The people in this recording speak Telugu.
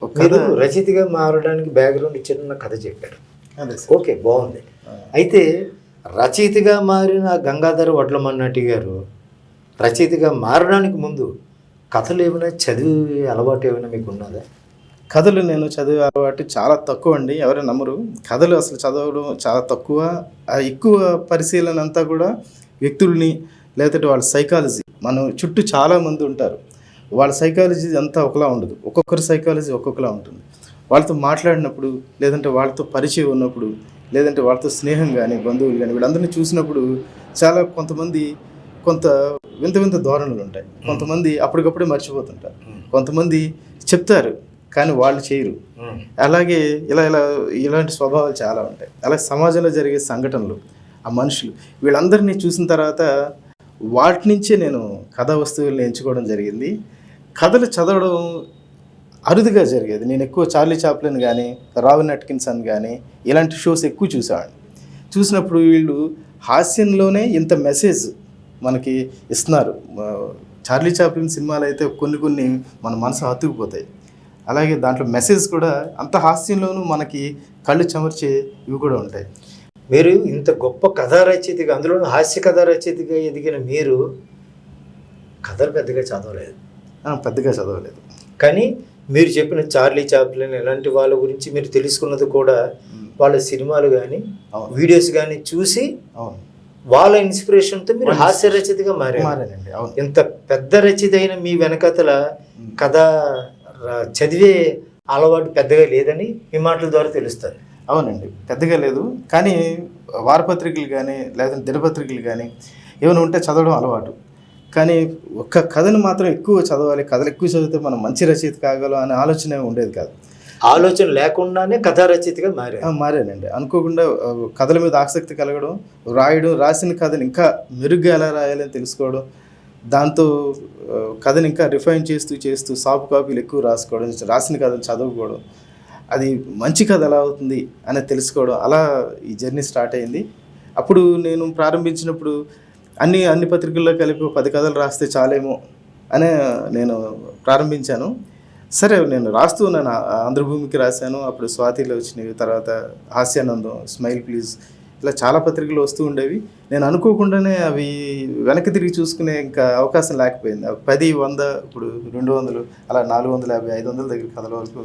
ఒక కథ మీరు రచయితగా మారడానికి బ్యాక్గ్రౌండ్ ఇచ్చిన కథ చెప్పారు. అదే సార్. ఓకే, బాగుంది. అయితే రచయితగా మారిన గంగాధర వడ్లమన్నటి గారు రచయితగా మారడానికి ముందు కథలు ఏమైనా చదివి అలవాటు ఏమైనా మీకు ఉన్నదా? కథలు నేను చదివే అలవాటు చాలా తక్కువ అండి. ఎవరైనా నమ్మరు. కథలు అసలు చదవడం చాలా తక్కువ. ఎక్కువ పరిశీలన అంతా కూడా వ్యక్తుల్ని, లేదంటే వాళ్ళ సైకాలజీ, మనం చుట్టూ చాలామంది ఉంటారు. వాళ్ళ సైకాలజీ అంతా ఒకలా ఉండదు. ఒక్కొక్కరి సైకాలజీ ఒక్కొక్కలా ఉంటుంది. వాళ్ళతో మాట్లాడినప్పుడు, లేదంటే వాళ్ళతో పరిచయం ఉన్నప్పుడు, లేదంటే వాళ్ళతో స్నేహం కానీ, బంధువులు కానీ, వీళ్ళందరినీ చూసినప్పుడు చాలా కొంతమంది కొంత వింత వింత ధోరణులు ఉంటాయి. కొంతమంది అప్పటికప్పుడే మర్చిపోతుంటారు. కొంతమంది చెప్తారు కానీ వాళ్ళు చేయరు. అలాగే ఇలాంటి స్వభావాలు చాలా ఉంటాయి. అలాగే సమాజంలో జరిగే సంఘటనలు, ఆ మనుషులు, వీళ్ళందరినీ చూసిన తర్వాత వాటి నుంచే నేను కథా వస్తువుల్ని ఎంచుకోవడం జరిగింది. కథలు చదవడం అరుదుగా జరిగేది. నేను ఎక్కువ చార్లీ చాప్లిన్ కానీ, రాబిన్ అట్కిన్సన్ కానీ ఇలాంటి షోస్ ఎక్కువ చూసేవాడిని. చూసినప్పుడు వీళ్ళు హాస్యంలోనే ఇంత మెసేజ్ మనకి ఇస్తున్నారు. చార్లీ చాప్లిన్ సినిమాలు అయితే కొన్ని మన మనసు హత్తుకుపోతాయి. అలాగే దాంట్లో మెసేజ్ కూడా అంత హాస్యంలోనూ మనకి కళ్ళు చెమర్చే ఇవి కూడా ఉంటాయి. మీరు ఇంత గొప్ప కథా రచయితగా, అందులో హాస్య కథా రచయితగా ఎదిగిన మీరు కథలు పెద్దగా చదవలేదు. పెద్దగా చదవలేదు. కానీ మీరు చెప్పిన చార్లీ చాప్లిన్ ఇలాంటి వాళ్ళ గురించి మీరు తెలుసుకున్నది కూడా వాళ్ళ సినిమాలు కానీ వీడియోస్ కానీ చూసి వాళ్ళ ఇన్స్పిరేషన్తో మీరు హాస్య రచయితగా మారానండి. అవును. ఇంత పెద్ద రచయిత అయిన మీ వెనకతల కథ చదివే అలవాటు పెద్దగా లేదని మీ మాటల ద్వారా తెలుస్తుంది. అవునండి, పెద్దగా లేదు. కానీ వారపత్రికలు కానీ, లేదంటే దినపత్రికలు కానీ ఏమైనా ఉంటే చదవడం అలవాటు. కానీ ఒక్క కథను మాత్రం ఎక్కువ చదవాలి, కథలు ఎక్కువ చదివితే మనం మంచి రచయిత కాగలం అనే ఆలోచన ఉండేది కాదు. ఆలోచన లేకుండానే కథా రచయితగా మారానండి. అనుకోకుండా కథల మీద ఆసక్తి కలగడం, రాయడం, రాసిన కథను ఇంకా మెరుగ్గా ఎలా రాయాలని తెలుసుకోవడం, దాంతో కథను ఇంకా రిఫైన్ చేస్తూ సాఫ్ట్ కాపీలు ఎక్కువ రాసుకోవడం, రాసిన కథను చదువుకోవడం, అది మంచి కథ ఎలా అవుతుంది అనేది తెలుసుకోవడం, అలా ఈ జర్నీ స్టార్ట్ అయింది. అప్పుడు నేను ప్రారంభించినప్పుడు అన్ని పత్రికల్లో కలిపి 10 కథలు రాస్తే చాలేమో అనే నేను ప్రారంభించాను. సరే, నేను రాస్తూ ఉన్నాను. ఆంధ్రభూమికి రాశాను, అప్పుడు స్వాతిలో వచ్చినవి, తర్వాత హాస్యానందం, స్మైల్ ప్లీజ్, ఇలా చాలా పత్రికలు వస్తూ ఉండేవి. నేను అనుకోకుండానే అవి వెనక్కి తిరిగి చూసుకునే ఇంకా అవకాశం లేకపోయింది. 10, 100, ఇప్పుడు 200, అలా 450, 500 దగ్గర కథల వరకు